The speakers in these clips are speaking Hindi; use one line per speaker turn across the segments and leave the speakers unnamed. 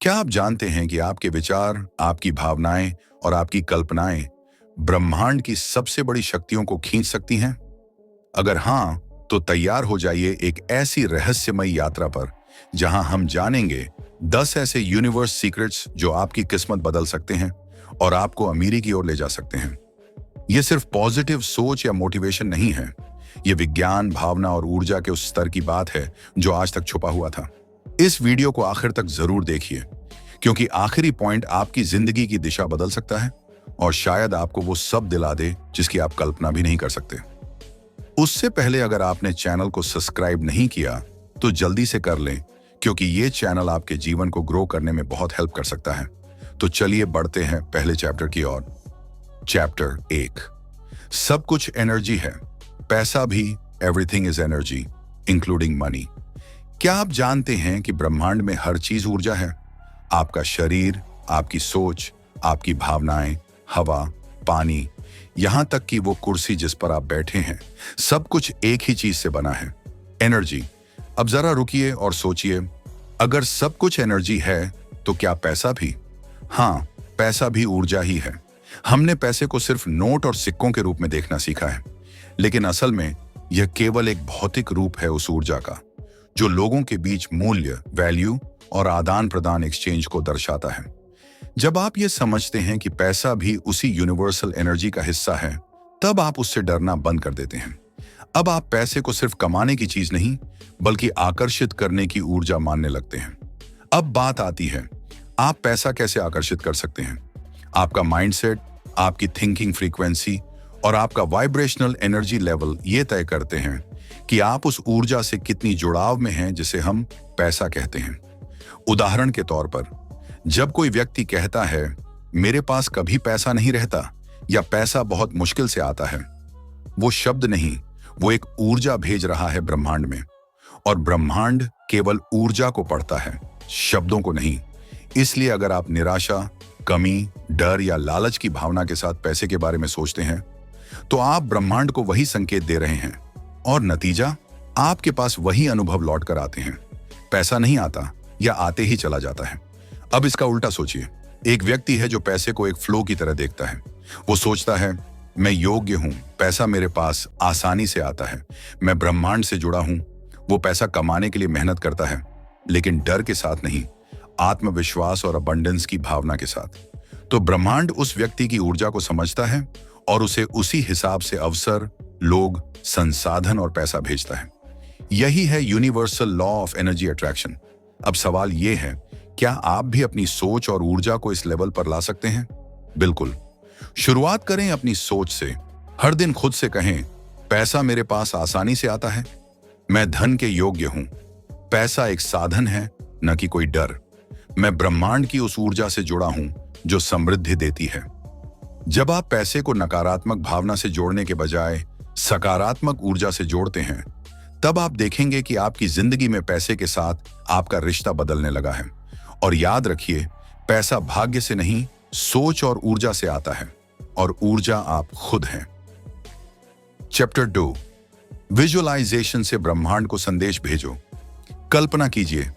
क्या आप जानते हैं कि आपके विचार, आपकी भावनाएं और आपकी कल्पनाएं ब्रह्मांड की सबसे बड़ी शक्तियों को खींच सकती हैं? अगर हाँ, तो तैयार हो जाइए एक ऐसी रहस्यमयी यात्रा पर जहां हम जानेंगे 10 ऐसे यूनिवर्स सीक्रेट्स जो आपकी किस्मत बदल सकते हैं और आपको अमीरी की ओर ले जा सकते हैं। यह सिर्फ पॉजिटिव सोच या मोटिवेशन नहीं है। यह विज्ञान, भावना और ऊर्जा के उस स्तर की बात है जो आज तक छुपा हुआ था। इस वीडियो को आखिर तक जरूर देखिए, क्योंकि आखिरी पॉइंट आपकी जिंदगी की दिशा बदल सकता है और शायद आपको वो सब दिला दे जिसकी आप कल्पना भी नहीं कर सकते। उससे पहले अगर आपने चैनल को सब्सक्राइब नहीं किया तो जल्दी से कर लें, क्योंकि ये चैनल आपके जीवन को ग्रो करने में बहुत हेल्प कर सकता है। तो चलिए बढ़ते हैं पहले चैप्टर की ओर। चैप्टर 1, सब कुछ एनर्जी है, पैसा भी। Everything is energy including money. क्या आप जानते हैं कि ब्रह्मांड में हर चीज ऊर्जा है? आपका शरीर, आपकी सोच, आपकी भावनाएं, हवा, पानी, यहां तक कि वो कुर्सी जिस पर आप बैठे हैं, सब कुछ एक ही चीज से बना है, एनर्जी। अब जरा रुकिए और सोचिए, अगर सब कुछ एनर्जी है तो क्या पैसा भी? हाँ, पैसा भी ऊर्जा ही है। हमने पैसे को सिर्फ नोट और सिक्कों के रूप में देखना सीखा है, लेकिन असल में यह केवल एक भौतिक रूप है उस ऊर्जा का जो लोगों के बीच मूल्य, वैल्यू और आदान प्रदान, एक्सचेंज को दर्शाता है। जब आप ये समझते हैं कि पैसा भी उसी यूनिवर्सल एनर्जी का हिस्सा है, तब आप उससे डरना बंद कर देते हैं। अब आप पैसे को सिर्फ कमाने की चीज नहीं, बल्कि आकर्षित करने की ऊर्जा मानने लगते हैं। अब बात आती है, आप पैसा कैसे आकर्षित कर सकते हैं? आपका माइंडसेट, आपकी थिंकिंग फ्रीक्वेंसी और आपका वाइब्रेशनल एनर्जी लेवल ये तय करते हैं कि आप उस ऊर्जा से कितनी जुड़ाव में हैं जिसे हम पैसा कहते हैं। उदाहरण के तौर पर, जब कोई व्यक्ति कहता है मेरे पास कभी पैसा नहीं रहता या पैसा बहुत मुश्किल से आता है, वो शब्द नहीं, वो एक ऊर्जा भेज रहा है ब्रह्मांड में। और ब्रह्मांड केवल ऊर्जा को पढ़ता है, शब्दों को नहीं। इसलिए अगर आप निराशा, कमी, डर या लालच की भावना के साथ पैसे के बारे में सोचते हैं, तो आप ब्रह्मांड को वही संकेत दे रहे हैं और नतीजा, आपके पास वही अनुभव लौट कर आते हैं। पैसा नहीं आता या आते ही चला जाता है। अब इसका उल्टा सोचिए, एक व्यक्ति है जो पैसे को एक फ्लो की तरह देखता है। वो सोचता है मैं योग्य हूं, पैसा मेरे पास आसानी से आता है, मैं ब्रह्मांड से जुड़ा हूं। वो पैसा कमाने के लिए मेहनत करता है, लेकिन डर के साथ नहीं, आत्मविश्वास और अबंडेंस की भावना के साथ। तो ब्रह्मांड उस व्यक्ति की ऊर्जा को समझता है और उसे उसी हिसाब से अवसर, लोग, संसाधन और पैसा भेजता है। यही है universal law of energy attraction. अब सवाल यह है, क्या आप भी अपनी सोच और ऊर्जा को इस लेवल पर ला सकते हैं? बिल्कुल। शुरुआत करें अपनी सोच से। हर दिन खुद से कहें, पैसा मेरे पास आसानी से आता है, मैं धन के योग्य हूं, पैसा एक साधन है, न कि कोई डर। मैं ब्रह्मांड की उस ऊर्जा से जुड़ा हूं जो समृद्धि देती है। जब आप पैसे को नकारात्मक भावना से जोड़ने के बजाय सकारात्मक ऊर्जा से जोड़ते हैं, तब आप देखेंगे कि आपकी जिंदगी में पैसे के साथ आपका रिश्ता बदलने लगा है। और याद रखिए, पैसा भाग्य से नहीं, सोच और ऊर्जा से आता है, और ऊर्जा आप खुद हैं। चैप्टर 2, विजुअलाइजेशन से ब्रह्मांड को संदेश भेजो। कल्पना कीजिए,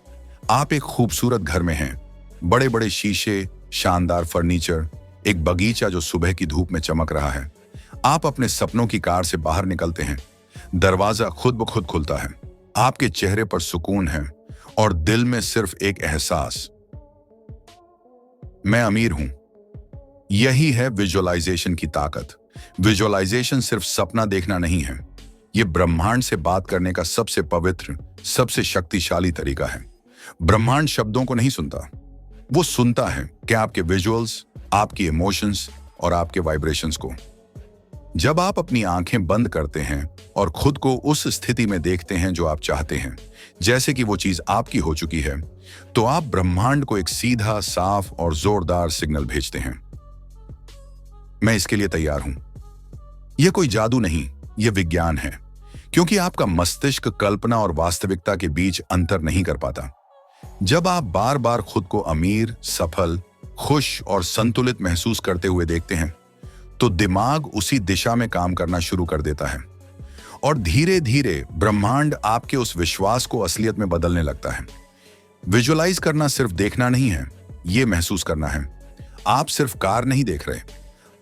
आप एक खूबसूरत घर में हैं, बड़े बड़े शीशे, शानदार फर्नीचर, एक बगीचा जो सुबह की धूप में चमक रहा है। आप अपने सपनों की कार से बाहर निकलते हैं, दरवाजा खुद ब खुद खुलता है, आपके चेहरे पर सुकून है और दिल में सिर्फ एक एहसास, मैं अमीर हूं। यही है विजुअलाइजेशन की ताकत। विजुअलाइजेशन सिर्फ सपना देखना नहीं है, यह ब्रह्मांड से बात करने का सबसे पवित्र, सबसे शक्तिशाली तरीका है। ब्रह्मांड शब्दों को नहीं सुनता, वो सुनता है कि आपके विजुअल्स, आपकी इमोशंस और आपके वाइब्रेशंस को। जब आप अपनी आंखें बंद करते हैं और खुद को उस स्थिति में देखते हैं जो आप चाहते हैं, जैसे कि वो चीज आपकी हो चुकी है, तो आप ब्रह्मांड को एक सीधा, साफ और जोरदार सिग्नल भेजते हैं, मैं इसके लिए तैयार हूं। यह कोई जादू नहीं, यह विज्ञान है, क्योंकि आपका मस्तिष्क कल्पना और वास्तविकता के बीच अंतर नहीं कर पाता। जब आप बार बार खुद को अमीर, सफल, खुश और संतुलित महसूस करते हुए देखते हैं, तो दिमाग उसी दिशा में काम करना शुरू कर देता है और धीरे धीरे ब्रह्मांड आपके उस विश्वास को असलियत में बदलने लगता है। विजुअलाइज करना सिर्फ देखना नहीं है, ये महसूस करना है। आप सिर्फ कार नहीं देख रहे,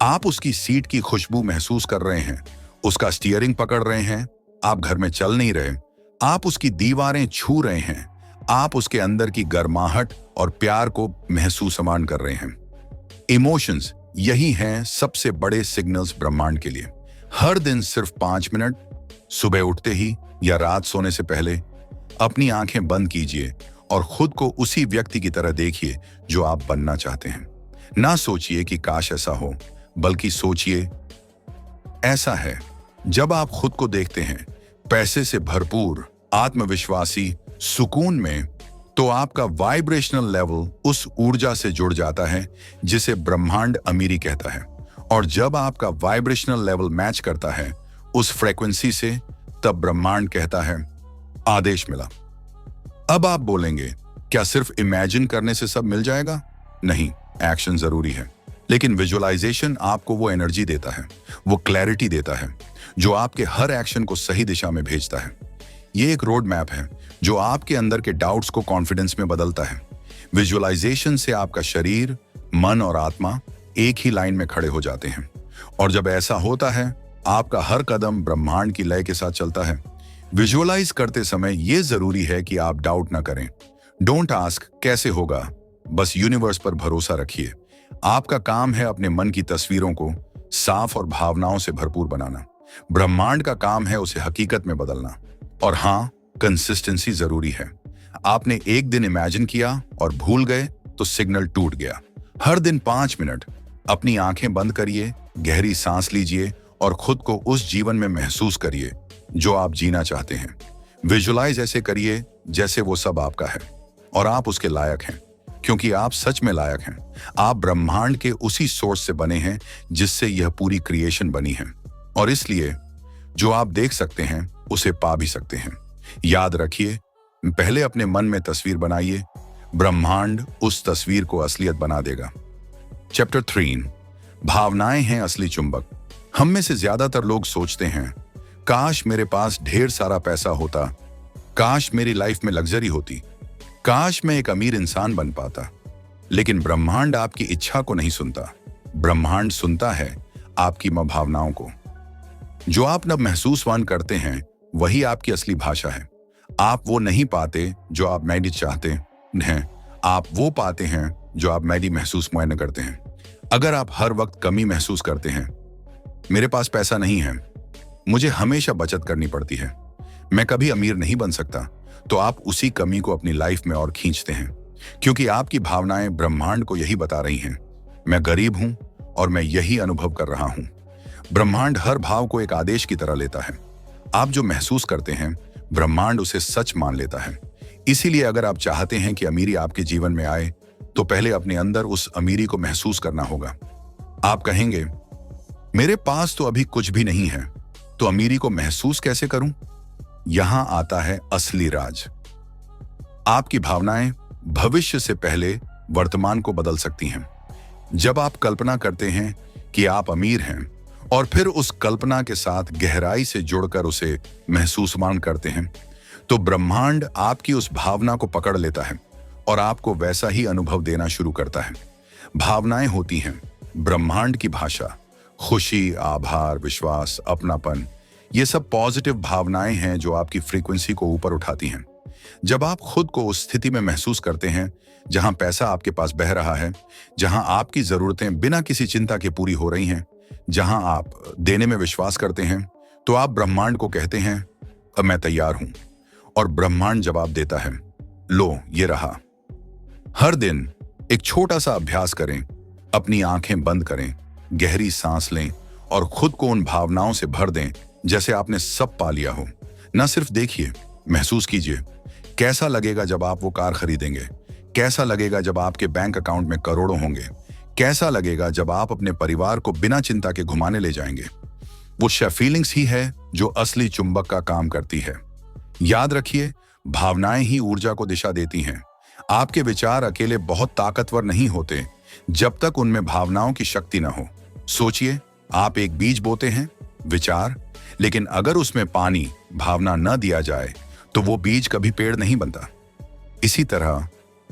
आप उसकी सीट की खुशबू महसूस कर रहे हैं, उसका स्टीयरिंग पकड़ रहे हैं। आप घर में चल नहीं रहे, आप उसकी दीवारें छू रहे हैं, आप उसके अंदर की गर्माहट और प्यार को महसूस कर रहे हैं। इमोशंस यही हैं सबसे बड़े सिग्नल्स ब्रह्मांड के लिए। हर दिन सिर्फ 5 मिनट, सुबह उठते ही या रात सोने से पहले, अपनी आंखें बंद कीजिए और खुद को उसी व्यक्ति की तरह देखिए जो आप बनना चाहते हैं। ना सोचिए कि काश ऐसा हो, बल्कि सोचिए ऐसा है। जब आप खुद को देखते हैं पैसे से भरपूर, आत्मविश्वासी, सुकून में, तो आपका वाइब्रेशनल लेवल उस ऊर्जा से जुड़ जाता है जिसे ब्रह्मांड अमीरी कहता है। और जब आपका वाइब्रेशनल लेवल मैच करता है उस फ्रीक्वेंसी से, तब ब्रह्मांड कहता है आदेश मिला। अब आप बोलेंगे, क्या सिर्फ इमेजिन करने से सब मिल जाएगा? नहीं, एक्शन जरूरी है, लेकिन विजुअलाइजेशन आपको वो एनर्जी देता है, वो क्लैरिटी देता है जो आपके हर एक्शन को सही दिशा में भेजता है। ये एक रोड मैप है जो आपके अंदर के डाउट्स को कॉन्फिडेंस में बदलता है। विजुअलाइजेशन से आपका शरीर, मन और आत्मा एक ही लाइन में खड़े हो जाते हैं। और जब ऐसा होता है, आपका हर कदम ब्रह्मांड की लय के साथ चलता है। विजुअलाइज करते समय यह जरूरी है कि आप डाउट ना करें। डोंट आस्क कैसे होगा, बस यूनिवर्स पर भरोसा रखिए। आपका काम है अपने मन की तस्वीरों को साफ और भावनाओं से भरपूर बनाना। ब्रह्मांड का काम है उसे हकीकत में बदलना। और हाँ, कंसिस्टेंसी जरूरी है। आपने एक दिन इमेजिन किया और भूल गए तो सिग्नल टूट गया। हर दिन 5 मिनट अपनी आंखें बंद करिए, गहरी सांस लीजिए और खुद को उस जीवन में महसूस करिए जो आप जीना चाहते हैं। विजुअलाइज ऐसे करिए जैसे वो सब आपका है और आप उसके लायक हैं, क्योंकि आप सच में लायक हैं। आप ब्रह्मांड के उसी सोर्स से बने हैं जिससे यह पूरी क्रिएशन बनी है, और इसलिए जो आप देख सकते हैं उसे पा भी सकते हैं। याद रखिए, पहले अपने मन में तस्वीर बनाइए, ब्रह्मांड उस तस्वीर को असलियत बना देगा। चैप्टर 3, भावनाएं हैं असली चुंबक। हम में से ज्यादातर लोग सोचते हैं, काश मेरे पास ढेर सारा पैसा होता, काश मेरी लाइफ में लग्जरी होती, काश मैं एक अमीर इंसान बन पाता। लेकिन ब्रह्मांड आपकी इच्छा को नहीं सुनता, ब्रह्मांड सुनता है आपकी भावनाओं को। जो आप न महसूसवान करते हैं वही आपकी असली भाषा है। आप वो नहीं पाते जो आप मैडी चाहते हैं, आप वो पाते हैं जो आप मैडी महसूस मुआयना करते हैं। अगर आप हर वक्त कमी महसूस करते हैं, मेरे पास पैसा नहीं है, मुझे हमेशा बचत करनी पड़ती है, मैं कभी अमीर नहीं बन सकता, तो आप उसी कमी को अपनी लाइफ में और खींचते हैं, क्योंकि आपकी भावनाएं ब्रह्मांड को यही बता रही हैं, मैं गरीब हूं और मैं यही अनुभव कर रहा हूं। ब्रह्मांड हर भाव को एक आदेश की तरह लेता है। आप जो महसूस करते हैं, ब्रह्मांड उसे सच मान लेता है। इसीलिए अगर आप चाहते हैं कि अमीरी आपके जीवन में आए, तो पहले अपने अंदर उस अमीरी को महसूस करना होगा। आप कहेंगे, मेरे पास तो अभी कुछ भी नहीं है, तो अमीरी को महसूस कैसे करूं? यहां आता है असली राज। आपकी भावनाएं भविष्य से पहले वर्तमान को बदल सकती हैं। जब आप कल्पना करते हैं कि आप अमीर हैं और फिर उस कल्पना के साथ गहराई से जुड़कर उसे महसूसमान करते हैं, तो ब्रह्मांड आपकी उस भावना को पकड़ लेता है और आपको वैसा ही अनुभव देना शुरू करता है। भावनाएं होती हैं ब्रह्मांड की भाषा। खुशी, आभार, विश्वास, अपनापन, ये सब पॉजिटिव भावनाएं हैं जो आपकी फ्रीक्वेंसी को ऊपर उठाती हैं। जब आप खुद को उस स्थिति में महसूस करते हैं जहां पैसा आपके पास बह रहा है, जहां आपकी जरूरतें बिना किसी चिंता के पूरी हो रही हैं, जहां आप देने में विश्वास करते हैं, तो आप ब्रह्मांड को कहते हैं, अब मैं तैयार हूं। और ब्रह्मांड जवाब देता है, लो ये रहा। हर दिन एक छोटा सा अभ्यास करें, अपनी आंखें बंद करें, गहरी सांस लें और खुद को उन भावनाओं से भर दें जैसे आपने सब पा लिया हो। न सिर्फ देखिए, महसूस कीजिए। कैसा लगेगा जब आप वो कार खरीदेंगे? कैसा लगेगा जब आपके बैंक अकाउंट में करोड़ों होंगे? कैसा लगेगा जब आप अपने परिवार को बिना चिंता के घुमाने ले जाएंगे? वो फीलिंग्स ही है जो असली चुंबक का काम करती है। याद रखिए, भावनाएं ही ऊर्जा को दिशा देती हैं। आपके विचार अकेले बहुत ताकतवर नहीं होते जब तक उनमें भावनाओं की शक्ति न हो। सोचिए, आप एक बीज बोते हैं, विचार, लेकिन अगर उसमें पानी, भावना न दिया जाए तो वो बीज कभी पेड़ नहीं बनता। इसी तरह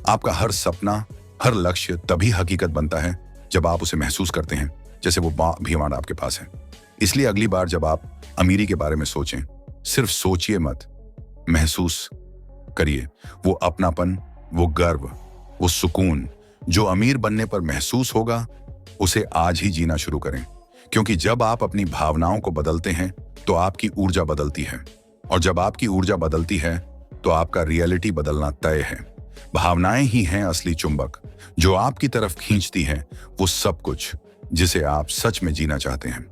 आपका हर सपना, हर लक्ष्य तभी हकीकत बनता है जब आप उसे महसूस करते हैं जैसे वो भीमाण आपके पास है। इसलिए अगली बार जब आप अमीरी के बारे में सोचें, सिर्फ सोचिए मत, महसूस करिए। वो अपनापन, वो गर्व, वो सुकून जो अमीर बनने पर महसूस होगा, उसे आज ही जीना शुरू करें। क्योंकि जब आप अपनी भावनाओं को बदलते हैं तो आपकी ऊर्जा बदलती है, और जब आपकी ऊर्जा बदलती है तो आपका रियलिटी बदलना तय है। भावनाएं ही हैं असली चुंबक जो आपकी तरफ खींचती हैं वो सब कुछ जिसे आप सच में जीना चाहते हैं।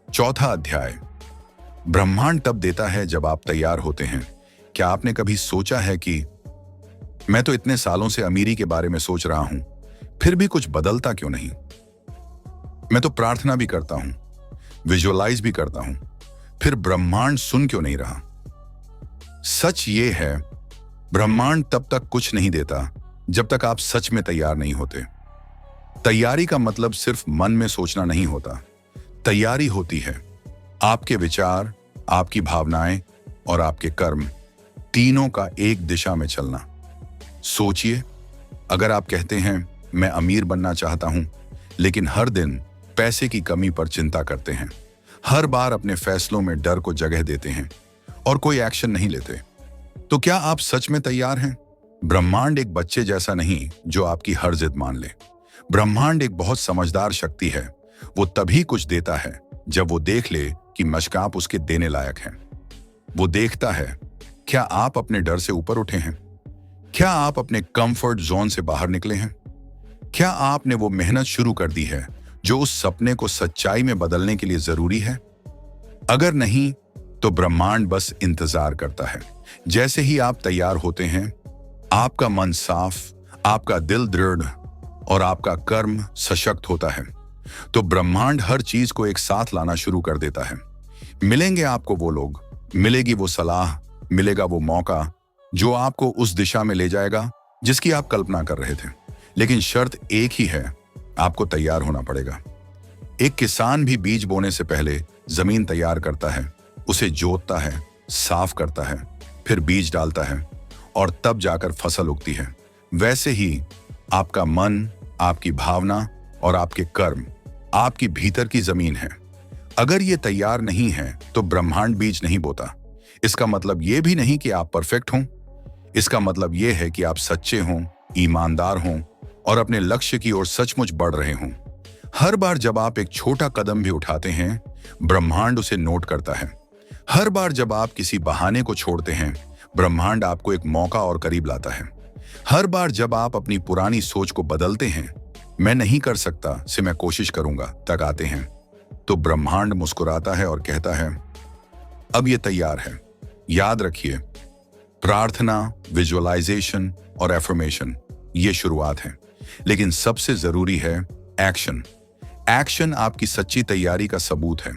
चौथा अध्याय, ब्रह्मांड तब देता है जब आप तैयार होते हैं। क्या आपने कभी सोचा है कि मैं तो इतने सालों से अमीरी के बारे में सोच रहा हूं, फिर भी कुछ बदलता क्यों नहीं? मैं तो प्रार्थना भी करता हूं, विजुअलाइज भी करता हूं, फिर ब्रह्मांड सुन क्यों नहीं रहा? सच ये है, ब्रह्मांड तब तक कुछ नहीं देता जब तक आप सच में तैयार नहीं होते। तैयारी का मतलब सिर्फ मन में सोचना नहीं होता। तैयारी होती है आपके विचार, आपकी भावनाएं और आपके कर्म, तीनों का एक दिशा में चलना। सोचिए, अगर आप कहते हैं मैं अमीर बनना चाहता हूं, लेकिन हर दिन पैसे की कमी पर चिंता करते हैं, हर बार अपने फैसलों में डर को जगह देते हैं और कोई एक्शन नहीं लेते, तो क्या आप सच में तैयार हैं? ब्रह्मांड एक बच्चे जैसा नहीं जो आपकी हर जिद मान ले। ब्रह्मांड एक बहुत समझदार शक्ति है। वो तभी कुछ देता है जब वो देख ले कि मशक आप उसके देने लायक हैं। वो देखता है, क्या आप अपने डर से ऊपर उठे हैं? क्या आप अपने कंफर्ट जोन से बाहर निकले हैं? क्या आपने वो मेहनत शुरू कर दी है जो उस सपने को सच्चाई में बदलने के लिए जरूरी है? अगर नहीं, तो ब्रह्मांड बस इंतजार करता है। जैसे ही आप तैयार होते हैं, आपका मन साफ, आपका दिल दृढ़ और आपका कर्म सशक्त होता है, तो ब्रह्मांड हर चीज को एक साथ लाना शुरू कर देता है। मिलेंगे आपको वो लोग, मिलेगी वो सलाह, मिलेगा वो मौका जो आपको उस दिशा में ले जाएगा जिसकी आप कल्पना कर रहे थे। लेकिन शर्त एक ही है, आपको तैयार होना पड़ेगा। एक किसान भी बीज बोने से पहले जमीन तैयार करता है, उसे जोतता है, साफ करता है, फिर बीज डालता है और तब जाकर फसल उगती है। वैसे ही आपका मन, आपकी भावना और आपके कर्म आपकी भीतर की जमीन है। अगर ये तैयार नहीं है तो ब्रह्मांड बीज नहीं बोता। इसका मतलब ये भी नहीं कि आप परफेक्ट हों। इसका मतलब ये है कि आप सच्चे हों, ईमानदार हों और अपने लक्ष्य की ओर सचमुच बढ़ रहे हों। हर बार जब आप एक छोटा कदम भी उठाते हैं, ब्रह्मांड उसे नोट करता है। हर बार जब आप किसी बहाने को छोड़ते हैं, ब्रह्मांड आपको एक मौका और करीब लाता है। हर बार जब आप अपनी पुरानी सोच को बदलते हैं, मैं नहीं कर सकता से मैं कोशिश करूंगा तक आते हैं, तो ब्रह्मांड मुस्कुराता है और कहता है, अब ये तैयार है। याद रखिए, प्रार्थना, विजुअलाइजेशन और एफर्मेशन ये शुरुआत है, लेकिन सबसे जरूरी है एक्शन। एक्शन आपकी सच्ची तैयारी का सबूत है,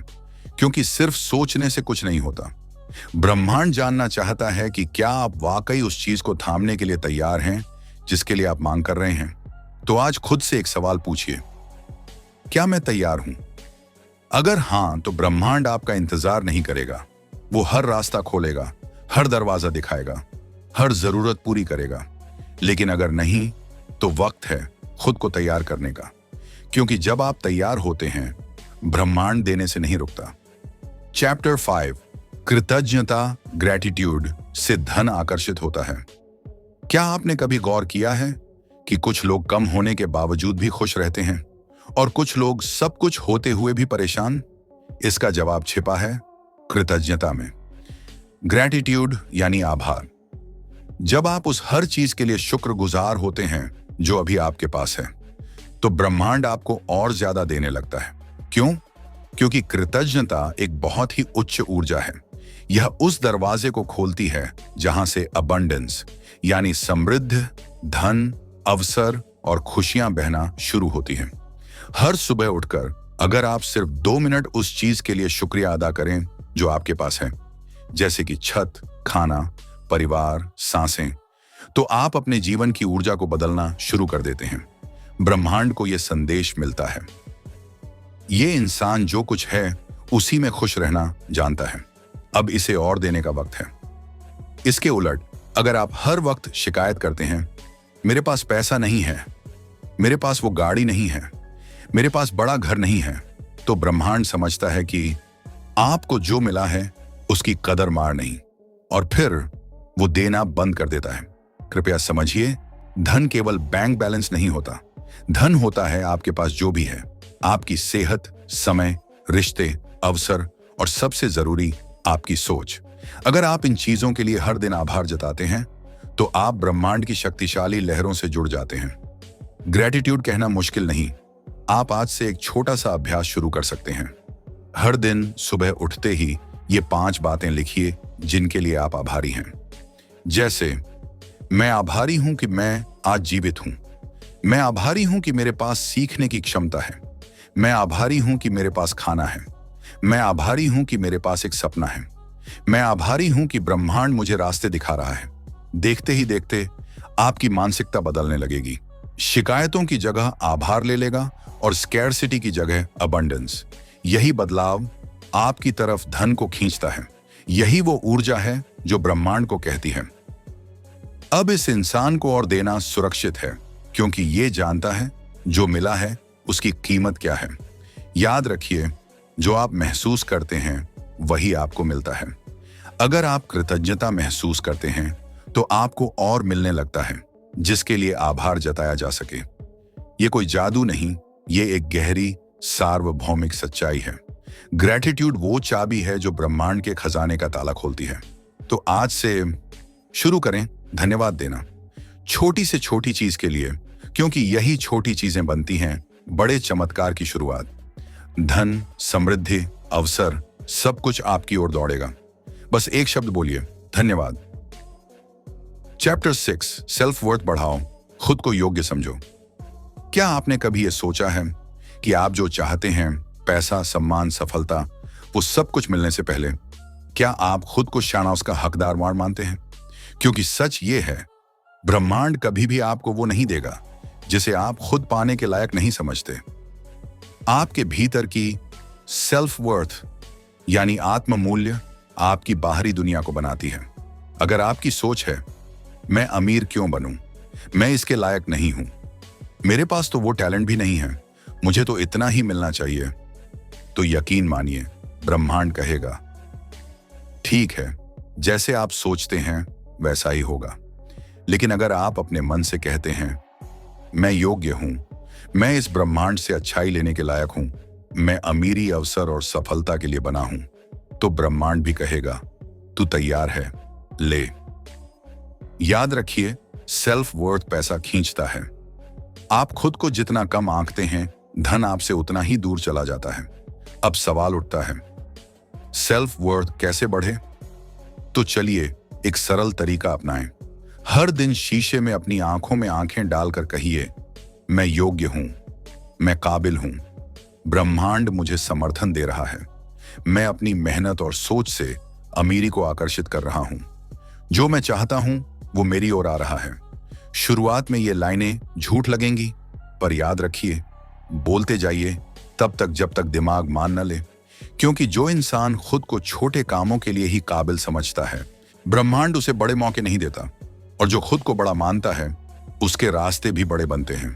क्योंकि सिर्फ सोचने से कुछ नहीं होता। ब्रह्मांड जानना चाहता है कि क्या आप वाकई उस चीज को थामने के लिए तैयार हैं जिसके लिए आप मांग कर रहे हैं। तो आज खुद से एक सवाल पूछिए, क्या मैं तैयार हूं? अगर हां, तो ब्रह्मांड आपका इंतजार नहीं करेगा। वो हर रास्ता खोलेगा, हर दरवाजा दिखाएगा, हर जरूरत पूरी करेगा। लेकिन अगर नहीं, तो वक्त है खुद को तैयार करने का, क्योंकि जब आप तैयार होते हैं, ब्रह्मांड देने से नहीं रुकता। चैप्टर 5, कृतज्ञता, ग्रैटिट्यूड से धन आकर्षित होता है। क्या आपने कभी गौर किया है कि कुछ लोग कम होने के बावजूद भी खुश रहते हैं और कुछ लोग सब कुछ होते हुए भी परेशान? इसका जवाब छिपा है कृतज्ञता में। ग्रैटिट्यूड यानी आभार। जब आप उस हर चीज के लिए शुक्रगुजार होते हैं जो अभी आपके पास है, तो ब्रह्मांड आपको और ज्यादा देने लगता है। क्यों? क्योंकि कृतज्ञता एक बहुत ही उच्च ऊर्जा है। यह उस दरवाजे को खोलती है जहां से अबंडेंस यानी समृद्ध, धन, अवसर और खुशियां बहना शुरू होती हैं। हर सुबह उठकर अगर आप सिर्फ 2 मिनट उस चीज के लिए शुक्रिया अदा करें जो आपके पास है, जैसे कि छत, खाना, परिवार, सांसें, तो आप अपने जीवन की ऊर्जा को बदलना शुरू कर देते हैं। ब्रह्मांड को यह संदेश मिलता है, ये इंसान जो कुछ है उसी में खुश रहना जानता है, अब इसे और देने का वक्त है। इसके उलट, अगर आप हर वक्त शिकायत करते हैं, मेरे पास पैसा नहीं है, मेरे पास वो गाड़ी नहीं है, मेरे पास बड़ा घर नहीं है, तो ब्रह्मांड समझता है कि आपको जो मिला है उसकी कदर मार नहीं, और फिर वो देना बंद कर देता है। कृपया समझिए, धन केवल बैंक बैलेंस नहीं होता। धन होता है आपके पास जो भी है, आपकी सेहत, समय, रिश्ते, अवसर और सबसे जरूरी आपकी सोच। अगर आप इन चीजों के लिए हर दिन आभार जताते हैं तो आप ब्रह्मांड की शक्तिशाली लहरों से जुड़ जाते हैं। ग्रेटिट्यूड कहना मुश्किल नहीं। आप आज से एक छोटा सा अभ्यास शुरू कर सकते हैं। हर दिन सुबह उठते ही ये 5 बातें लिखिए जिनके लिए आप आभारी हैं। जैसे, मैं आभारी हूं कि मैं आज जीवित हूं। मैं आभारी हूं कि मेरे पास सीखने की क्षमता है। मैं आभारी हूं कि मेरे पास खाना है। मैं आभारी हूं कि मेरे पास एक सपना है। मैं आभारी हूं कि ब्रह्मांड मुझे रास्ते दिखा रहा है। देखते ही देखते आपकी मानसिकता बदलने लगेगी। शिकायतों की जगह आभार ले लेगा और स्कैरसिटी की जगह अबंडेंस। यही बदलाव आपकी तरफ धन को खींचता है। यही वो ऊर्जा है जो ब्रह्मांड को कहती है, अब इस इंसान को और देना सुरक्षित है, क्योंकि ये जानता है जो मिला है उसकी कीमत क्या है। याद रखिए, जो आप महसूस करते हैं वही आपको मिलता है। अगर आप कृतज्ञता महसूस करते हैं तो आपको और मिलने लगता है जिसके लिए आभार जताया जा सके। ये कोई जादू नहीं, ये एक गहरी सार्वभौमिक सच्चाई है। ग्रैटिट्यूड वो चाबी है जो ब्रह्मांड के खजाने का ताला खोलती है। तो आज से शुरू करें धन्यवाद देना, छोटी से छोटी चीज के लिए, क्योंकि यही छोटी चीजें बनती हैं बड़े चमत्कार की शुरुआत। धन, समृद्धि, अवसर, सब कुछ आपकी ओर दौड़ेगा। बस एक शब्द बोलिए, धन्यवाद। चैप्टर 6, सेल्फ वर्थ बढ़ाओ, खुद को योग्य समझो। क्या आपने कभी यह सोचा है कि आप जो चाहते हैं, पैसा, सम्मान, सफलता, वो सब कुछ मिलने से पहले क्या आप खुद को शाना उसका हकदार मानते हैं? क्योंकि सच ये है, ब्रह्मांड कभी भी आपको वो नहीं देगा जिसे आप खुद पाने के लायक नहीं समझते। आपके भीतर की सेल्फ वर्थ यानी आत्म मूल्य आपकी बाहरी दुनिया को बनाती है। अगर आपकी सोच है, मैं अमीर क्यों बनूं, मैं इसके लायक नहीं हूं, मेरे पास तो वो टैलेंट भी नहीं है, मुझे तो इतना ही मिलना चाहिए, तो यकीन मानिए ब्रह्मांड कहेगा, ठीक है, जैसे आप सोचते हैं वैसा ही होगा। लेकिन अगर आप अपने मन से कहते हैं, मैं योग्य हूं, मैं इस ब्रह्मांड से अच्छाई लेने के लायक हूं, मैं अमीरी, अवसर और सफलता के लिए बना हूं, तो ब्रह्मांड भी कहेगा, तू तैयार है, ले। याद रखिए, सेल्फ वर्थ पैसा खींचता है। आप खुद को जितना कम आंकते हैं, धन आपसे उतना ही दूर चला जाता है। अब सवाल उठता है, सेल्फ वर्थ कैसे बढ़े? तो चलिए एक सरल तरीका अपनाएं। हर दिन शीशे में अपनी आंखों में आंखें डालकर कहिए, मैं योग्य हूं, मैं काबिल हूं, ब्रह्मांड मुझे समर्थन दे रहा है, मैं अपनी मेहनत और सोच से अमीरी को आकर्षित कर रहा हूं, जो मैं चाहता हूं वो मेरी ओर आ रहा है। शुरुआत में ये लाइनें झूठ लगेंगी, पर याद रखिए, बोलते जाइए तब तक जब तक दिमाग मान न ले, क्योंकि जो इंसान खुद को छोटे कामों के लिए ही काबिल समझता है, ब्रह्मांड उसे बड़े मौके नहीं देता, और जो खुद को बड़ा मानता है उसके रास्ते भी बड़े बनते हैं।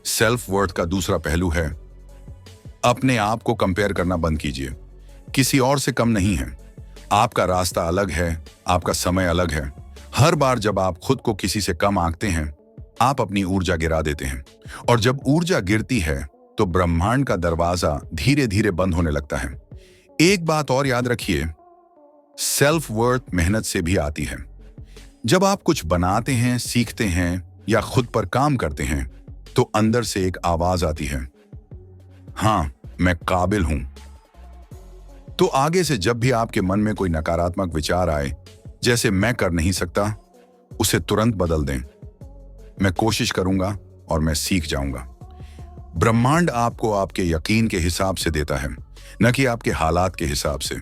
सेल्फ वर्थ का दूसरा पहलू है, अपने आप को कंपेयर करना बंद कीजिए। किसी और से कम नहीं है, आपका रास्ता अलग है, आपका समय अलग है। हर बार जब आप खुद को किसी से कम आंकते हैं, आप अपनी ऊर्जा गिरा देते हैं, और जब ऊर्जा गिरती है तो ब्रह्मांड का दरवाजा धीरे धीरे बंद होने लगता है। एक बात और याद रखिए, सेल्फ वर्थ मेहनत से भी आती है। जब आप कुछ बनाते हैं, सीखते हैं या खुद पर काम करते हैं, तो अंदर से एक आवाज आती है, हां, मैं काबिल हूं। तो आगे से जब भी आपके मन में कोई नकारात्मक विचार आए, जैसे मैं कर नहीं सकता, उसे तुरंत बदल दें, मैं कोशिश करूंगा और मैं सीख जाऊंगा। ब्रह्मांड आपको आपके यकीन के हिसाब से देता है, न कि आपके हालात के हिसाब से।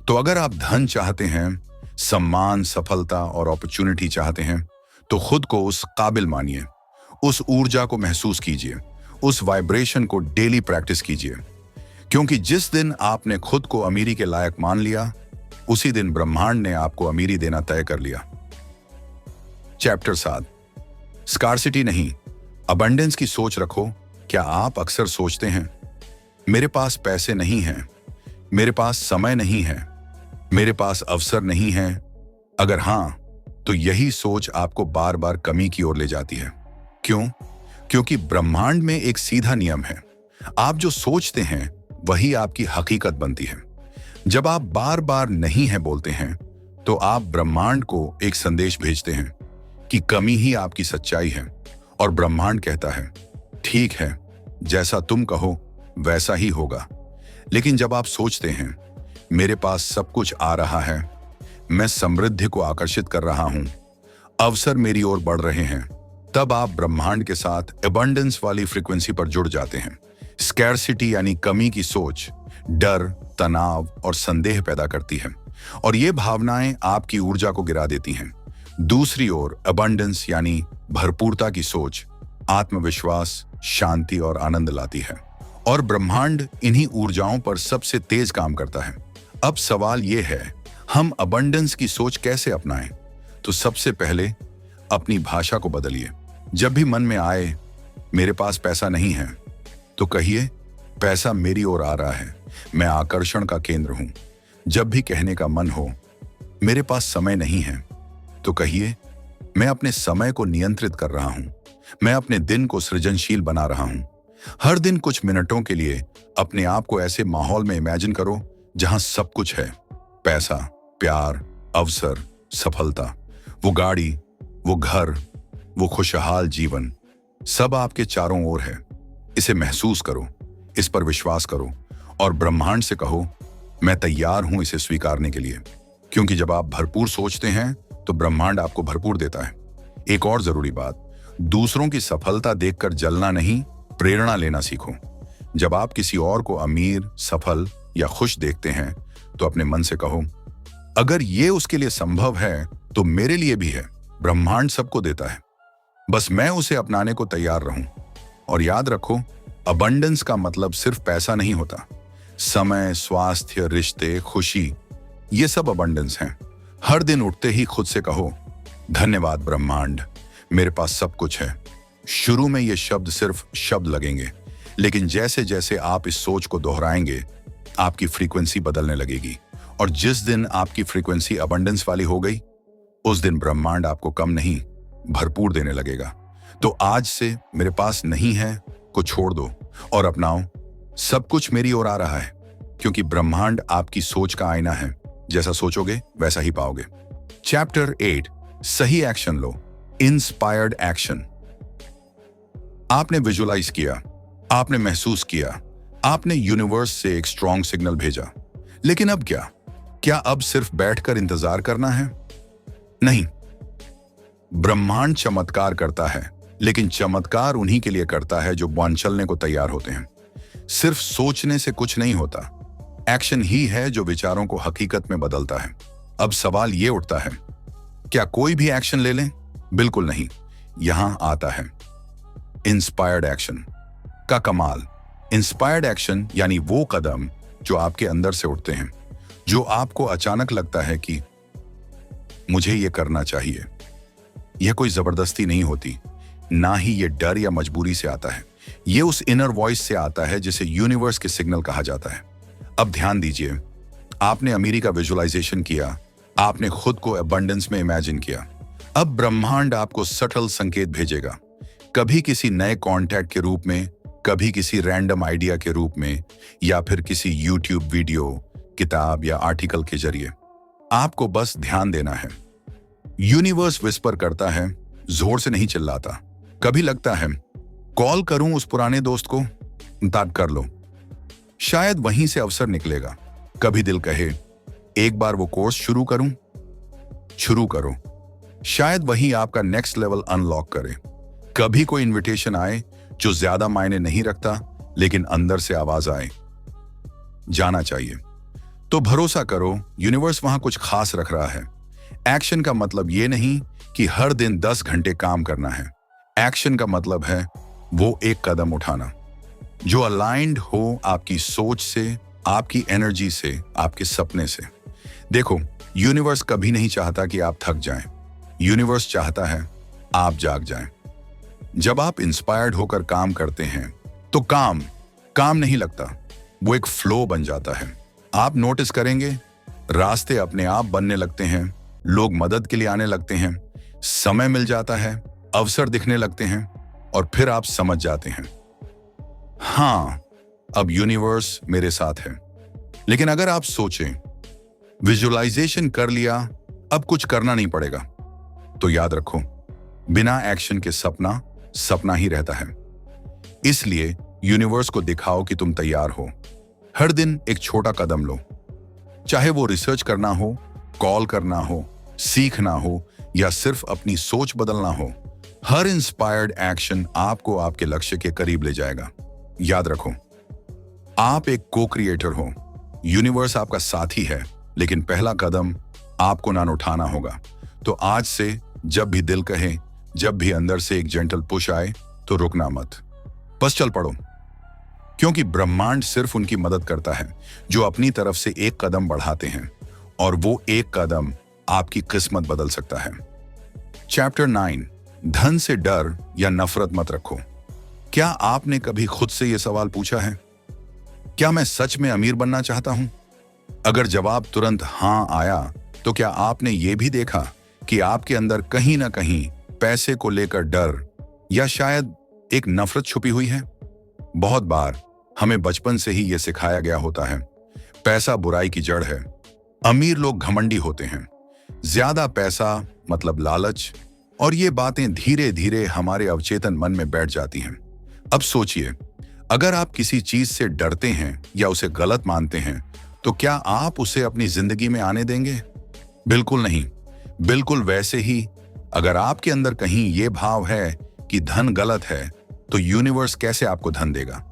तो अगर आप धन चाहते हैं, सम्मान, सफलता और अपॉर्चुनिटी चाहते हैं, तो खुद को उस काबिल मानिए, उस ऊर्जा को महसूस कीजिए, उस वाइब्रेशन को डेली प्रैक्टिस कीजिए, क्योंकि जिस दिन आपने खुद को अमीरी के लायक मान लिया, उसी दिन ब्रह्मांड ने आपको अमीरी देना तय कर लिया। चैप्टर 7, स्कार्सिटी नहीं, अबंडेंस की सोच रखो। क्या आप अक्सर सोचते हैं, मेरे पास पैसे नहीं हैं, मेरे पास समय नहीं है, मेरे पास अवसर नहीं है? अगर हां, तो यही सोच आपको बार बार कमी की ओर ले जाती है। क्यों? क्योंकि ब्रह्मांड में एक सीधा नियम है, आप जो सोचते हैं वही आपकी हकीकत बनती है। जब आप बार बार नहीं है बोलते हैं, तो आप ब्रह्मांड को एक संदेश भेजते हैं कि कमी ही आपकी सच्चाई है। और ब्रह्मांड कहता है, ठीक है, जैसा तुम कहो वैसा ही होगा। लेकिन जब आप सोचते हैं, मेरे पास सब कुछ आ रहा है, मैं समृद्धि को आकर्षित कर रहा हूं, अवसर मेरी ओर बढ़ रहे हैं, तब आप ब्रह्मांड के साथ एबंडेंस वाली फ्रीक्वेंसी पर जुड़ जाते हैं। स्कैर्सिटी यानी कमी की सोच डर, तनाव और संदेह पैदा करती है, और ये भावनाएं आपकी ऊर्जा को गिरा देती हैं। दूसरी ओर अबंडेंस यानी भरपूरता की सोच आत्मविश्वास, शांति और आनंद लाती है, और ब्रह्मांड इन्हीं ऊर्जाओं पर सबसे तेज काम करता है। अब सवाल यह है, हम अबंडेंस की सोच कैसे अपनाएं? तो सबसे पहले अपनी भाषा को बदलिए। जब भी मन में आए, मेरे पास पैसा नहीं है, तो कहिए, पैसा मेरी ओर आ रहा है, मैं आकर्षण का केंद्र हूं। जब भी कहने का मन हो, मेरे पास समय नहीं है, तो कहिए, मैं अपने समय को नियंत्रित कर रहा हूं, मैं अपने दिन को सृजनशील बना रहा हूं। हर दिन कुछ मिनटों के लिए अपने आप को ऐसे माहौल में इमेजिन करो जहां सब कुछ है, पैसा, प्यार, अवसर, सफलता, वो गाड़ी, वो घर, वो खुशहाल जीवन, सब आपके चारों ओर है। इसे महसूस करो, इस पर विश्वास करो, और ब्रह्मांड से कहो, मैं तैयार हूं इसे स्वीकारने के लिए। क्योंकि जब आप भरपूर सोचते हैं, तो ब्रह्मांड आपको भरपूर देता है। एक और जरूरी बात, दूसरों की सफलता देखकर जलना नहीं, प्रेरणा लेना सीखो। जब आप किसी और को अमीर, सफल या खुश देखते हैं, तो अपने मन से कहो, अगर ये उसके लिए संभव है तो मेरे लिए भी है। ब्रह्मांड सबको देता है, बस मैं उसे अपनाने को तैयार रहूं। और याद रखो, अबंडेंस का मतलब सिर्फ पैसा नहीं होता। समय, स्वास्थ्य, रिश्ते, खुशी, ये सब अबंडेंस हैं। हर दिन उठते ही खुद से कहो, धन्यवाद ब्रह्मांड, मेरे पास सब कुछ है। शुरू में ये शब्द सिर्फ शब्द लगेंगे, लेकिन जैसे जैसे आप इस सोच को दोहराएंगे, आपकी फ्रीक्वेंसी बदलने लगेगी। और जिस दिन आपकी फ्रीक्वेंसी अबंडेंस वाली हो गई, उस दिन ब्रह्मांड आपको कम नहीं, भरपूर देने लगेगा। तो आज से मेरे पास नहीं है को छोड़ दो और अपनाओ, सब कुछ मेरी ओर आ रहा है। क्योंकि ब्रह्मांड आपकी सोच का आईना है, जैसा सोचोगे वैसा ही पाओगे। चैप्टर 8, सही एक्शन लो, इंस्पायर्ड एक्शन। आपने विजुअलाइज किया, आपने महसूस किया, आपने यूनिवर्स से एक स्ट्रॉन्ग सिग्नल भेजा, लेकिन अब क्या? क्या अब सिर्फ बैठकर इंतजार करना है? नहीं, ब्रह्मांड चमत्कार करता है, लेकिन चमत्कार उन्हीं के लिए करता है जो वन चलने को तैयार होते हैं। सिर्फ सोचने से कुछ नहीं होता, एक्शन ही है जो विचारों को हकीकत में बदलता है। अब सवाल ये उठता है, क्या कोई भी एक्शन ले लें? बिल्कुल नहीं। यहां आता है इंस्पायर्ड एक्शन का कमाल। इंस्पायर्ड एक्शन यानी वो कदम जो आपके अंदर से उठते हैं, जो आपको अचानक लगता है कि मुझे ये करना चाहिए। यह कोई जबरदस्ती नहीं होती, ना ही ये डर या मजबूरी से आता है। ये उस इनर वॉइस से आता है जिसे यूनिवर्स के सिग्नल कहा जाता है। अब ध्यान दीजिए, आपने अमीरी का विजुअलाइजेशन किया, आपने खुद को अबंडेंस में इमेजिन किया। अब ब्रह्मांड आपको सटल संकेत भेजेगा, कभी किसी नए कॉन्टैक्ट के रूप में, कभी किसी रैंडम आइडिया के रूप में, या फिर किसी यूट्यूब वीडियो, किताब या आर्टिकल के जरिए। आपको बस ध्यान देना है। यूनिवर्स विस्पर करता है, जोर से नहीं चिल्लाता। कभी लगता है कॉल करूं उस पुराने दोस्त को, तब कर लो, शायद वहीं से अवसर निकलेगा। कभी दिल कहे एक बार वो कोर्स शुरू करूं, शुरू करो, शायद वही आपका नेक्स्ट लेवल अनलॉक करे। कभी कोई इनविटेशन आए जो ज्यादा मायने नहीं रखता, लेकिन अंदर से आवाज आए, जाना चाहिए। तो भरोसा करो, यूनिवर्स वहां कुछ खास रख रहा है। एक्शन का मतलब ये नहीं कि हर दिन 10 घंटे काम करना है। एक्शन का मतलब है वो एक कदम उठाना जो अलाइंड हो आपकी सोच से, आपकी एनर्जी से, आपके सपने से। देखो, यूनिवर्स कभी नहीं चाहता कि आप थक जाएं। यूनिवर्स चाहता है आप जाग जाएं। जब आप इंस्पायर्ड होकर काम करते हैं तो काम काम नहीं लगता, वो एक फ्लो बन जाता है। आप नोटिस करेंगे रास्ते अपने आप बनने लगते हैं, लोग मदद के लिए आने लगते हैं, समय मिल जाता है, अवसर दिखने लगते हैं और फिर आप समझ जाते हैं, हाँ, अब यूनिवर्स मेरे साथ है। लेकिन अगर आप सोचें विजुअलाइजेशन कर लिया, अब कुछ करना नहीं पड़ेगा, तो याद रखो बिना एक्शन के सपना सपना ही रहता है। इसलिए यूनिवर्स को दिखाओ कि तुम तैयार हो। हर दिन एक छोटा कदम लो, चाहे वो रिसर्च करना हो, कॉल करना हो, सीखना हो या सिर्फ अपनी सोच बदलना हो। हर इंस्पायर्ड एक्शन आपको आपके लक्ष्य के करीब ले जाएगा। याद रखो आप एक को क्रिएटर हो, यूनिवर्स आपका साथी है, लेकिन पहला कदम आपको ना उठाना होगा। तो आज से जब भी दिल कहे, जब भी अंदर से एक जेंटल पुश आए, तो रुकना मत, बस चल पड़ो। क्योंकि ब्रह्मांड सिर्फ उनकी मदद करता है जो अपनी तरफ से एक कदम बढ़ाते हैं, और वो एक कदम आपकी किस्मत बदल सकता है। चैप्टर 9, धन से डर या नफरत मत रखो। क्या आपने कभी खुद से यह सवाल पूछा है, क्या मैं सच में अमीर बनना चाहता हूं? अगर जवाब तुरंत हां आया, तो क्या आपने यह भी देखा कि आपके अंदर कहीं ना कहीं पैसे को लेकर डर या शायद एक नफरत छुपी हुई है? बहुत बार हमें बचपन से ही यह सिखाया गया होता है, पैसा बुराई की जड़ है। अमीर लोग घमंडी होते हैं, ज्यादा पैसा मतलब लालच, और ये बातें धीरे धीरे हमारे अवचेतन मन में बैठ जाती हैं। अब सोचिए, अगर आप किसी चीज से डरते हैं या उसे गलत मानते हैं, तो क्या आप उसे अपनी जिंदगी में आने देंगे? बिल्कुल नहीं। बिल्कुल वैसे ही अगर आपके अंदर कहीं ये भाव है कि धन गलत है, तो यूनिवर्स कैसे आपको धन देगा?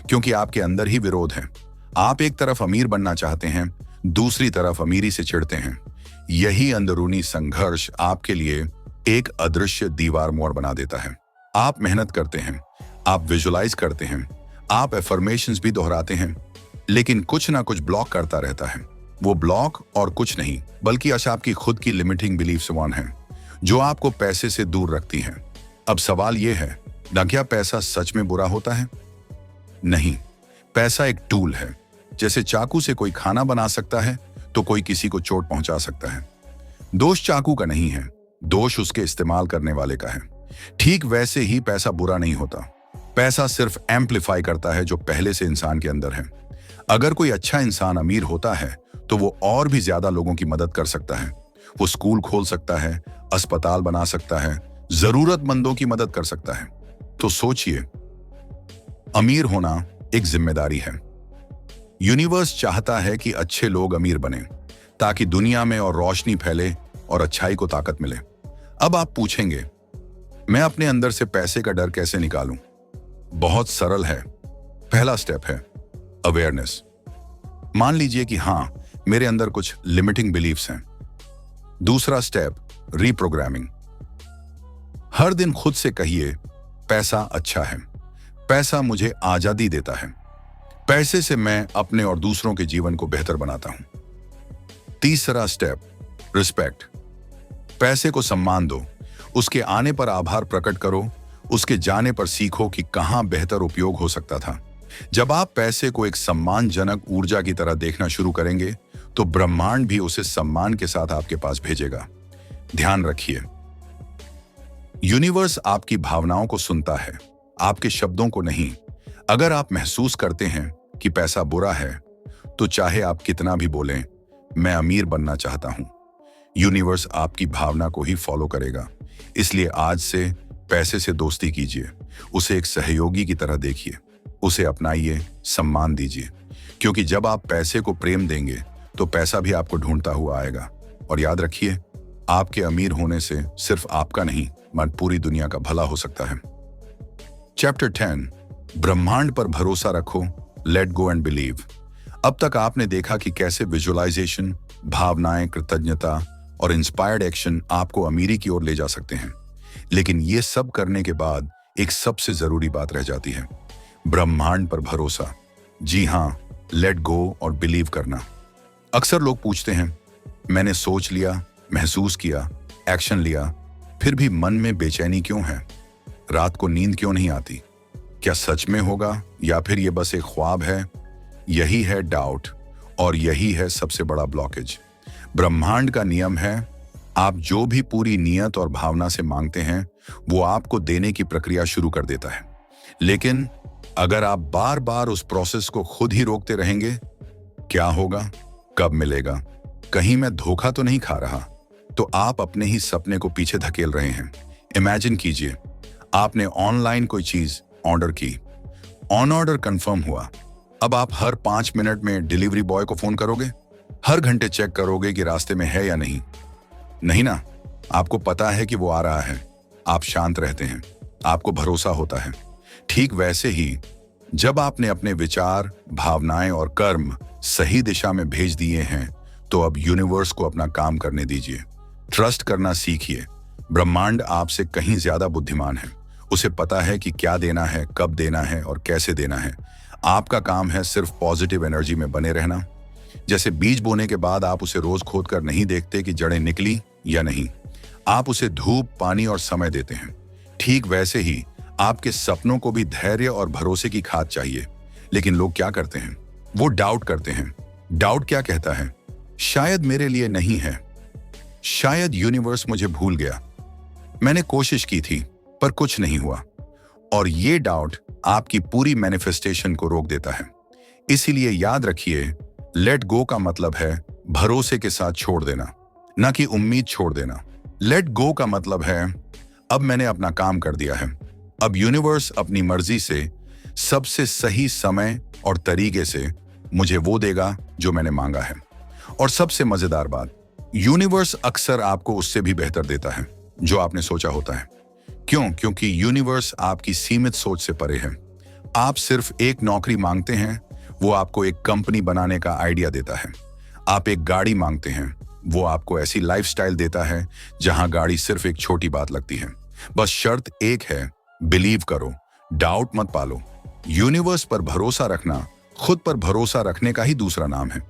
क्योंकि आपके अंदर ही विरोध है। आप एक तरफ अमीर बनना चाहते हैं, दूसरी तरफ अमीरी से चिढ़ते हैं। यही अंदरूनी संघर्ष आपके लिए एक अदृश्य दीवार मोड़ बना देता है। आप मेहनत करते हैं, आप विजुलाइज करते हैं, आप एफर्मेशंस भी दोहराते हैं, लेकिन कुछ ना कुछ ब्लॉक करता रहता है। वो ब्लॉक और कुछ नहीं बल्कि आपकी खुद की लिमिटिंग बिलीफ्स है, जो आपको पैसे से दूर रखती हैं। अब सवाल यह है, ना क्या पैसा सच में बुरा होता है? नहीं, पैसा एक टूल है। जैसे चाकू से कोई खाना बना सकता है, तो कोई किसी को चोट पहुंचा सकता है। दोष चाकू का नहीं है, दोष उसके इस्तेमाल करने वाले का है। ठीक वैसे ही पैसा बुरा नहीं होता। पैसा सिर्फ एम्पलीफाई करता है जो पहले से इंसान के अंदर है। अगर कोई अच्छा इंसान अमीर होता है, तो वो और भी ज्यादा लोगों की मदद कर सकता है। वो स्कूल खोल सकता है, अस्पताल बना सकता है, जरूरतमंदों की मदद कर सकता है। तो सोचिए, अमीर होना एक जिम्मेदारी है। यूनिवर्स चाहता है कि अच्छे लोग अमीर बने, ताकि दुनिया में और रोशनी फैले और अच्छाई को ताकत मिले। अब आप पूछेंगे, मैं अपने अंदर से पैसे का डर कैसे निकालूं? बहुत सरल है। पहला स्टेप है अवेयरनेस। मान लीजिए कि हां, मेरे अंदर कुछ लिमिटिंग बिलीफ्स हैं। दूसरा स्टेप रीप्रोग्रामिंग। हर दिन खुद से कहिए, पैसा अच्छा है, पैसा मुझे आजादी देता है, पैसे से मैं अपने और दूसरों के जीवन को बेहतर बनाता हूं। तीसरा स्टेप रिस्पेक्ट। पैसे को सम्मान दो, उसके आने पर आभार प्रकट करो, उसके जाने पर सीखो कि कहां बेहतर उपयोग हो सकता था। जब आप पैसे को एक सम्मानजनक ऊर्जा की तरह देखना शुरू करेंगे, तो ब्रह्मांड भी उसे सम्मान के साथ आपके पास भेजेगा। ध्यान रखिए, यूनिवर्स आपकी भावनाओं को सुनता है, आपके शब्दों को नहीं। अगर आप महसूस करते हैं कि पैसा बुरा है, तो चाहे आप कितना भी बोलें, मैं अमीर बनना चाहता हूं, यूनिवर्स आपकी भावना को ही फॉलो करेगा। इसलिए आज से पैसे से दोस्ती कीजिए, उसे एक सहयोगी की तरह देखिए, उसे अपनाइए, सम्मान दीजिए। क्योंकि जब आप पैसे को प्रेम देंगे, तो पैसा भी आपको ढूंढता हुआ आएगा। और याद रखिए, आपके अमीर होने से सिर्फ आपका नहीं, मन पूरी दुनिया का भला हो सकता है। चैप्टर 10, ब्रह्मांड पर भरोसा रखो, लेट गो एंड बिलीव। अब तक आपने देखा कि कैसे विजुअलाइजेशन, भावनाएं, कृतज्ञता और इंस्पायर्ड एक्शन आपको अमीरी की ओर ले जा सकते हैं। लेकिन ये सब करने के बाद एक सबसे जरूरी बात रह जाती है, ब्रह्मांड पर भरोसा। जी हाँ, लेट गो और बिलीव करना। अक्सर लोग पूछते हैं, मैंने सोच लिया, महसूस किया, एक्शन लिया, फिर भी मन में बेचैनी क्यों है? रात को नींद क्यों नहीं आती? क्या सच में होगा या फिर ये बस एक ख्वाब है? यही है डाउट और यही है सबसे बड़ा ब्लॉकेज। ब्रह्मांड का नियम है, आप जो भी पूरी नियत और भावना से मांगते हैं वो आपको देने की प्रक्रिया शुरू कर देता है। लेकिन अगर आप बार बार उस प्रोसेस को खुद ही रोकते रहेंगे, क्या होगा? कब मिलेगा? कहीं मैं धोखा तो नहीं खा रहा? तो आप अपने ही सपने को पीछे धकेल रहे हैं। इमेजिन कीजिए, आपने ऑनलाइन कोई चीज ऑर्डर की, ऑन ऑर्डर कंफर्म हुआ। अब आप हर 5 मिनट में डिलीवरी बॉय को फोन करोगे? हर घंटे चेक करोगे कि रास्ते में है या नहीं? नहीं ना। आपको पता है कि वो आ रहा है, आप शांत रहते हैं, आपको भरोसा होता है। ठीक वैसे ही जब आपने अपने विचार, भावनाएं और कर्म सही दिशा में भेज दिए हैं, तो अब यूनिवर्स को अपना काम करने दीजिए। ट्रस्ट करना सीखिए। ब्रह्मांड आपसे कहीं ज्यादा बुद्धिमान है। उसे पता है कि क्या देना है, कब देना है और कैसे देना है। आपका काम है सिर्फ पॉजिटिव एनर्जी में बने रहना। जैसे बीज बोने के बाद आप उसे रोज खोद कर नहीं देखते कि जड़ें निकली या नहीं, आप उसे धूप, पानी और समय देते हैं। ठीक वैसे ही आपके सपनों को भी धैर्य और भरोसे की खाद चाहिए। लेकिन लोग क्या करते हैं? वो डाउट करते हैं। डाउट क्या कहता है? शायद मेरे लिए नहीं है, शायद यूनिवर्स मुझे भूल गया, मैंने कोशिश की थी पर कुछ नहीं हुआ। और ये डाउट आपकी पूरी मैनिफेस्टेशन को रोक देता है। इसीलिए याद रखिए, लेट गो का मतलब है भरोसे के साथ छोड़ देना, ना कि उम्मीद छोड़ देना। लेट गो का मतलब है अब मैंने अपना काम कर दिया है, अब यूनिवर्स अपनी मर्जी से सबसे सही समय और तरीके से मुझे वो देगा जो मैंने मांगा है। और सबसे मजेदार बात, यूनिवर्स अक्सर आपको उससे भी बेहतर देता है जो आपने सोचा होता है। क्यों? क्योंकि यूनिवर्स आपकी सीमित सोच से परे है। आप सिर्फ एक नौकरी मांगते हैं, वो आपको एक कंपनी बनाने का आइडिया देता है। आप एक गाड़ी मांगते हैं, वो आपको ऐसी लाइफस्टाइल देता है जहां गाड़ी सिर्फ एक छोटी बात लगती है। बस शर्त एक है, बिलीव करो, डाउट मत पालो। यूनिवर्स पर भरोसा रखना खुद पर भरोसा रखने का ही दूसरा नाम है।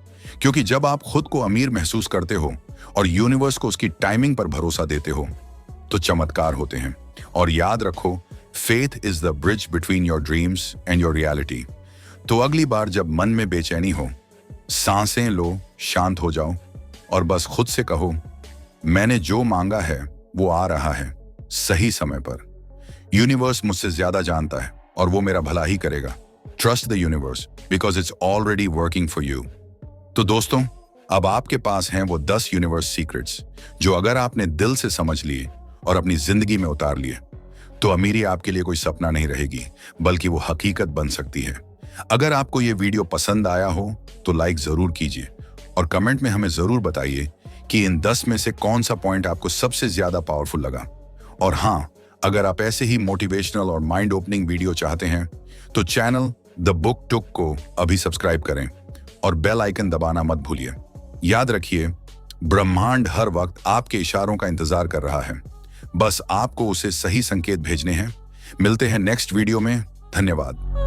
क्योंकि जब आप खुद को अमीर महसूस करते हो और यूनिवर्स को उसकी टाइमिंग पर भरोसा देते हो, तो चमत्कार होते हैं। और याद रखो, faith is the bridge between your dreams and your reality. तो अगली बार जब मन में बेचैनी हो, सांसें लो, शांत हो जाओ और बस खुद से कहो, मैंने जो मांगा है वो आ रहा है सही समय पर। यूनिवर्स मुझसे ज्यादा जानता है और वो मेरा भला ही करेगा। Trust the universe because it's already working for you. तो दोस्तों, अब आपके पास हैं वो 10 यूनिवर्स सीक्रेट्स जो अगर आपने दिल से समझ लिए और अपनी जिंदगी में उतार लिए, तो अमीरी आपके लिए कोई सपना नहीं रहेगी, बल्कि वो हकीकत बन सकती है। अगर आपको ये वीडियो पसंद आया हो तो लाइक जरूर कीजिए और कमेंट में हमें जरूर बताइए कि इन 10 में से कौन सा पॉइंट आपको सबसे ज्यादा पावरफुल लगा। और हाँ, अगर आप ऐसे ही मोटिवेशनल और माइंड ओपनिंग वीडियो चाहते हैं तो चैनल द बुक टुक को अभी सब्सक्राइब करें और बेल आइकन दबाना मत भूलिए। याद रखिए, ब्रह्मांड हर वक्त आपके इशारों का इंतजार कर रहा है, बस आपको उसे सही संकेत भेजने हैं। मिलते हैं नेक्स्ट वीडियो में। धन्यवाद।